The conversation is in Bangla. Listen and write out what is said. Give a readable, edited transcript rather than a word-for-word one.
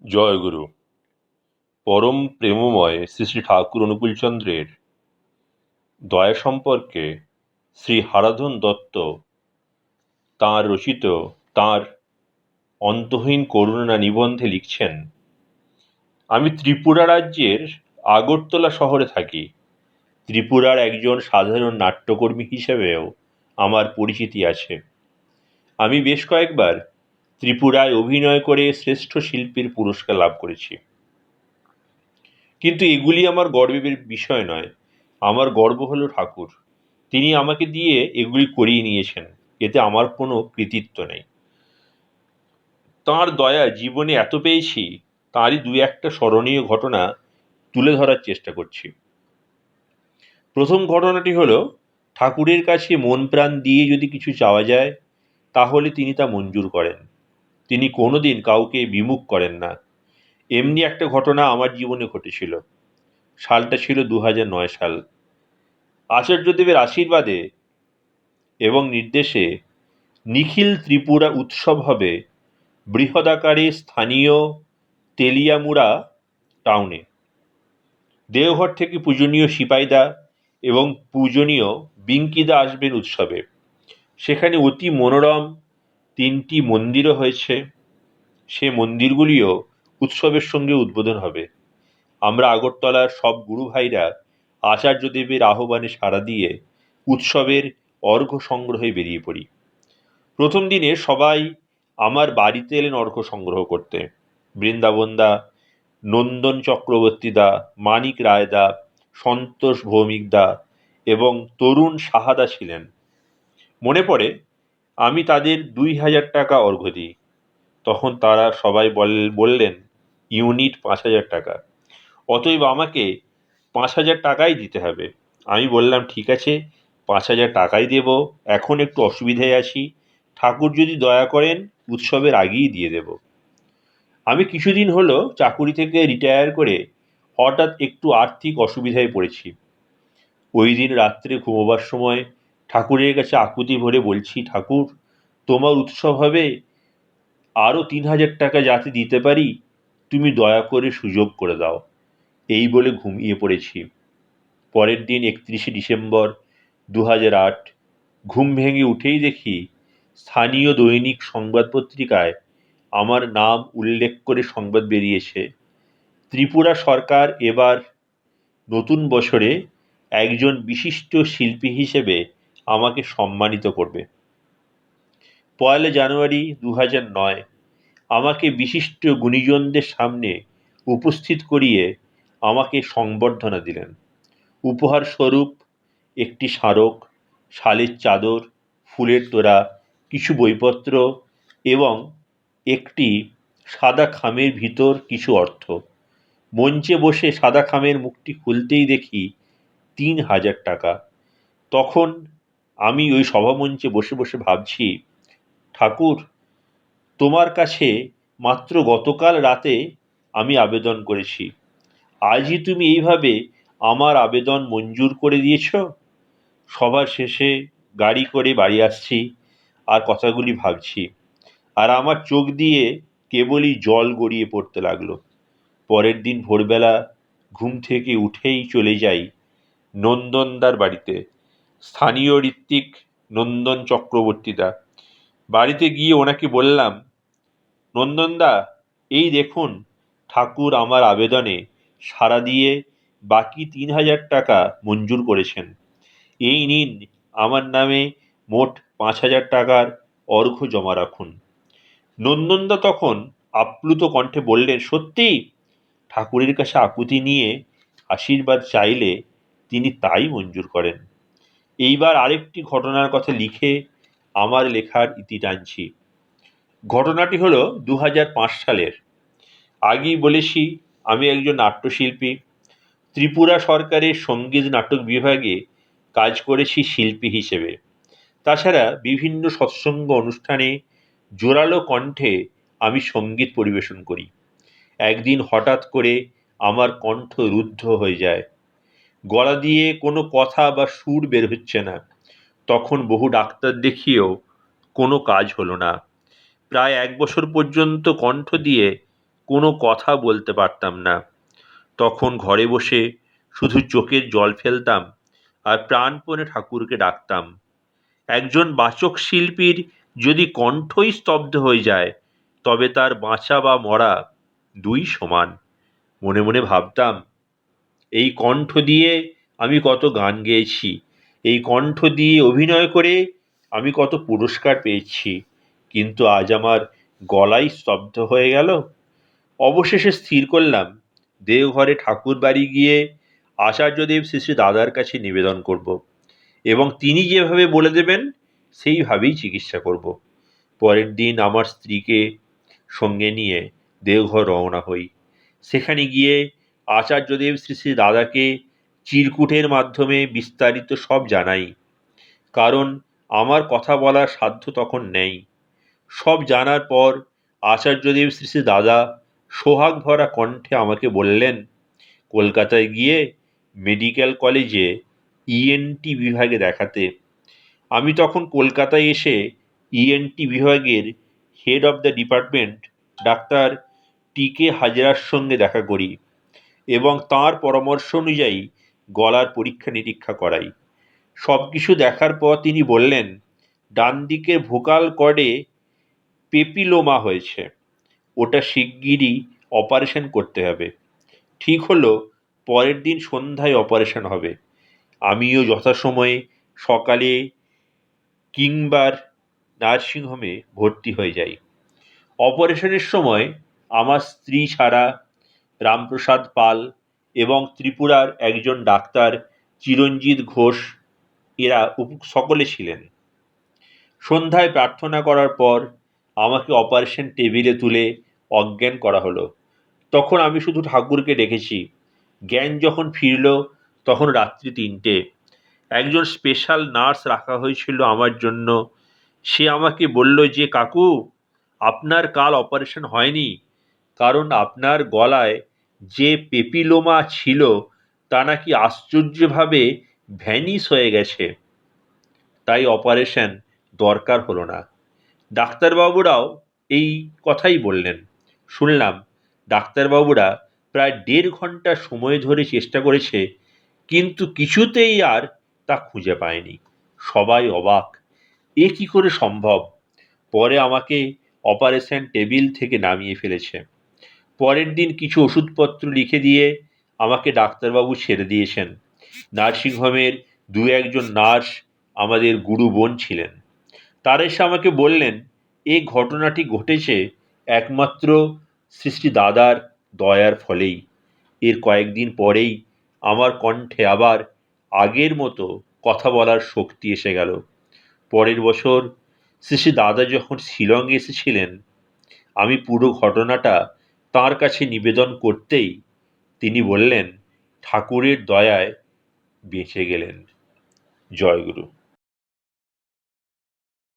জয়গুরু। পরম প্রেমময় শ্রী শ্রী ঠাকুর অনুকূলচন্দ্রের দয়া সম্পর্কে শ্রী হারাধন দত্ত তাঁর রচিত তাঁর অন্তহীন করুণা নিবন্ধে লিখছেন, আমি ত্রিপুরা রাজ্যের আগরতলা শহরে থাকি। ত্রিপুরার একজন সাধারণ নাট্যকর্মী হিসেবেও আমার পরিচিতি আছে। আমি বেশ কয়েকবার ত্রিপুরায় অভিনয় করে শ্রেষ্ঠ শিল্পীর পুরস্কার লাভ করেছি। কিন্তু এগুলি আমার গর্বের বিষয় নয়। আমার গর্ব হলো ঠাকুর। তিনি আমাকে দিয়ে এগুলি করিয়ে নিয়েছেন। এতে আমার কোনো কৃতিত্ব নেই। তাঁর দয়া জীবনে এত পেয়েছি, তাঁরই দু একটা স্মরণীয় ঘটনা তুলে ধরার চেষ্টা করছি। প্রথম ঘটনাটি হলো, ঠাকুরের কাছে মন প্রাণ দিয়ে যদি কিছু চাওয়া যায়, তাহলে তিনি তা মঞ্জুর করেন। তিনি কোনোদিন কাউকে বিমুখ করেন না। এমনি একটা ঘটনা আমার জীবনে ঘটেছিল। সালটা ছিল 2009 সাল। আচার্যদেবের আশীর্বাদে এবং নির্দেশে নিখিল ত্রিপুরা উৎসব হবে বৃহদাকারে স্থানীয় তেলিয়ামুড়া টাউনে। দেওঘর থেকে পূজনীয় সিপাইদা এবং পূজনীয় বিঙ্কিদা আসবেন উৎসবে। সেখানে অতি মনোরম 3টি মন্দিরও হয়েছে। সে মন্দিরগুলিও উৎসবের সঙ্গে উদ্বোধন হবে। আমরা আগরতলার সব গুরু ভাইরা আচার্যদেবের আহ্বানে সাড়া দিয়ে উৎসবের অর্ঘ্য সংগ্রহে বেরিয়ে পড়ি। প্রথম দিনে সবাই আমার বাড়িতে এলেন অর্ঘ্য সংগ্রহ করতে। বৃন্দাবনদা, নন্দন চক্রবর্তীদা, মানিক রায়দা, সন্তোষ ভৌমিকদা এবং তরুণ সাহাদা ছিলেন। মনে পড়ে আমি তাদের 2000 টাকা অর্ঘ্য দিই। তখন তারা সবাই বললেন ইউনিট 5000 টাকা, অতএব আমাকে 5000 টাকাই দিতে হবে। আমি বললাম, ঠিক আছে, 5000 টাকাই দেব। এখন একটু অসুবিধায় আছি, ঠাকুর যদি দয়া করেন উৎসবের আগেই দিয়ে দেব। আমি কিছুদিন হলো চাকুরি থেকে রিটায়ার করে হঠাৎ একটু আর্থিক অসুবিধায় পড়েছি। ওই দিন রাত্রে ঘুমোবার সময় ঠাকুরের কাছে আকুতি ভরে বলছি, ঠাকুর, তোমার উৎসব হবে, আরও 3000 টাকা যাতে দিতে পারি তুমি দয়া করে সুযোগ করে দাও। এই বলে ঘুমিয়ে পড়েছি। পরের দিন 31শে ডিসেম্বর 2008 ঘুম ভেঙে উঠেই দেখি স্থানীয় দৈনিক সংবাদ পত্রিকায় আমার নাম উল্লেখ করে সংবাদ বেরিয়েছে, ত্রিপুরা সরকার এবার নতুন বছরে একজন বিশিষ্ট শিল্পী হিসেবে আমাকে সম্মানিত করবে। 1 জানুয়ারি 2009 আমাকে বিশিষ্ট গুণীজনদের সামনে উপস্থিত করিয়ে আমাকে সংবর্ধনা দিলেন। উপহার স্বরূপ একটি স্মারক, শালের চাদর, ফুলের তোড়া, কিছু বইপত্র এবং একটি সাদা খামের ভিতর কিছু অর্থ। মঞ্চে বসে সাদা খামের মুখটি খুলতেই দেখি 3000 টাকা। তখন আমি ওই সভামঞ্চে বসে বসে ভাবছি, ঠাকুর, তোমার কাছে মাত্র গতকাল রাতে আমি আবেদন করেছি, আজই তুমি এইভাবে আমার আবেদন মঞ্জুর করে দিয়েছ। সবার শেষে গাড়ি করে বাড়ি আসছি আর কথাগুলি ভাবছি, আর আমার চোখ দিয়ে কেবলই জল গড়িয়ে পড়তে লাগলো। পরের দিন ভোরবেলা ঘুম থেকে উঠেই চলে যাই নন্দনদার বাড়িতে। স্থানীয় ঋত্বিক নন্দন চক্রবর্তীদা। বাড়িতে গিয়ে ওনাকে বললাম, নন্দনদা, এই দেখুন, ঠাকুর আমার আবেদনে সাড়া দিয়ে বাকি 3000 টাকা মঞ্জুর করেছেন। এই নিন, আমার নামে মোট 5000 টাকার অর্ঘ্য জমা রাখুন। নন্দনদা তখন আপ্লুত কণ্ঠে বললেন, সত্যি? ঠাকুরের কাছে আকুতি নিয়ে আশীর্বাদ চাইলে তিনি তাই মঞ্জুর করেন। এইবার আরেকটি ঘটনার কথা লিখে আমার লেখার ইতি টানছি। ঘটনাটি হলো 2005 সালের। আগেই বলেছি আমি একজন নাট্যশিল্পী। ত্রিপুরা সরকারের সঙ্গীত নাটক বিভাগে কাজ করেছি শিল্পী হিসেবে। তাছাড়া বিভিন্ন সৎসঙ্গ অনুষ্ঠানে জোরালো কণ্ঠে আমি সঙ্গীত পরিবেশন করি। একদিন হঠাৎ করে আমার কণ্ঠ রুদ্ধ হয়ে যায়। গলা দিয়ে কোনো কথা বা সুর বের হচ্ছে না। তখন বহু ডাক্তার দেখিয়েও কোনো কাজ হলো না। প্রায় 1 বছর পর্যন্ত কণ্ঠ দিয়ে কোনো কথা বলতে পারতাম না। তখন ঘরে বসে শুধু চোখের জল ফেলতাম আর প্রাণপণে ঠাকুরকে ডাকতাম। একজন বাচক শিল্পীর যদি কণ্ঠই স্তব্ধ হয়ে যায়, তবে তার বাঁচা বা মরা দুই সমান। মনে মনে ভাবতাম, এই কণ্ঠ দিয়ে আমি কত গান গেয়েছি, এই কণ্ঠ দিয়ে অভিনয় করে আমি কত পুরস্কার পেয়েছি, কিন্তু আজ আমার গলাই স্তব্ধ হয়ে গেল। অবশেষে স্থির করলাম, দেওঘরে ঠাকুর বাড়ি গিয়ে আচার্যদেব শ্রী শ্রী দাদার কাছে নিবেদন করব, এবং তিনি যেভাবে বলে দেবেন সেইভাবেই চিকিৎসা করব। পরের দিন আমার স্ত্রীকে সঙ্গে নিয়ে দেওঘর রওনা হই। সেখানে গিয়ে আচার্যদেব শ্রী শ্রী দাদাকে চিরকুটের মাধ্যমে বিস্তারিত সব জানাই, কারণ আমার কথা বলার সাধ্য তখন নেই। সব জানার পর আচার্যদেব শ্রী শ্রী দাদা সোহাগ ভরা কণ্ঠে আমাকে বললেন, কলকাতায় গিয়ে মেডিকেল কলেজে ইএনটি বিভাগে দেখাতে। আমি তখন কলকাতায় এসে ইএনটি বিভাগের হেড অব দ্য ডিপার্টমেন্ট ডাক্তার টি.কে. হাজরার সঙ্গে দেখা করি এবং তাঁর পরামর্শ অনুযায়ী গলার পরীক্ষা নিরীক্ষা করাই। সব কিছু দেখার পর তিনি বললেন, ডান দিকের ভোকাল কর্ডে পেপিলোমা হয়েছে, ওটা শিগগিরই অপারেশন করতে হবে। ঠিক হলো, পরের দিন সন্ধ্যায় অপারেশন হবে। আমিও যথাসময়ে সকালে কিংবার নার্সিংহোমে ভর্তি হয়ে যাই। অপারেশনের সময় আমার স্ত্রী ছাড়া রামপ্রসাদ পাল এবং ত্রিপুরার একজন ডাক্তার চিরঞ্জিত ঘোষ, এরা সকলে ছিলেন। সন্ধ্যায় প্রার্থনা করার পর আমাকে অপারেশন টেবিলে তুলে অজ্ঞান করা হলো। তখন আমি শুধু ঠাকুরকে ডেকেছি। জ্ঞান যখন ফিরল তখন রাত্রি ৩টে। একজন স্পেশাল নার্স রাখা হয়েছিল আমার জন্য। সে আমাকে বলল যে, কাকু, আপনার কাল অপারেশন হয়নি, কারণ আপনার গলায় যে পেপিলোমা ছিল তা নাকি আশ্চর্যভাবে ভ্যানিশ হয়ে গেছে, তাই অপারেশন দরকার হলো না। ডাক্তারবাবুরাও এই কথাই বললেন। শুনলাম ডাক্তারবাবুরা প্রায় ১.৫ ঘন্টা সময় ধরে চেষ্টা করেছে, কিন্তু কিছুতেই আর তা খুঁজে পায়নি। সবাই অবাক, এ কি করে সম্ভব? পরে আমাকে অপারেশন টেবিল থেকে নামিয়ে ফেলেছে। পরের দিন কিছু ওষুধপত্র লিখে দিয়ে আমাকে ডাক্তারবাবু ছেড়ে দিয়েছেন। নার্সিংহোমের ২-১ জন নার্স আমাদের গুরু বোন ছিলেন। তারা এসে আমাকে বললেন, এই ঘটনাটি ঘটেছে একমাত্র শ্রী শ্রী দাদার দয়ার ফলেই। এর কয়েকদিন পরেই আমার কণ্ঠে আবার আগের মতো কথা বলার শক্তি এসে গেল। পরের বছর শ্রী শ্রী দাদা যখন শিলংয়ে এসেছিলেন, আমি পুরো ঘটনাটা তাঁর কাছে নিবেদন করতেই তিনি বললেন, ঠাকুরের দয়ায় বেঁচে গেলেন। জয়গুরু।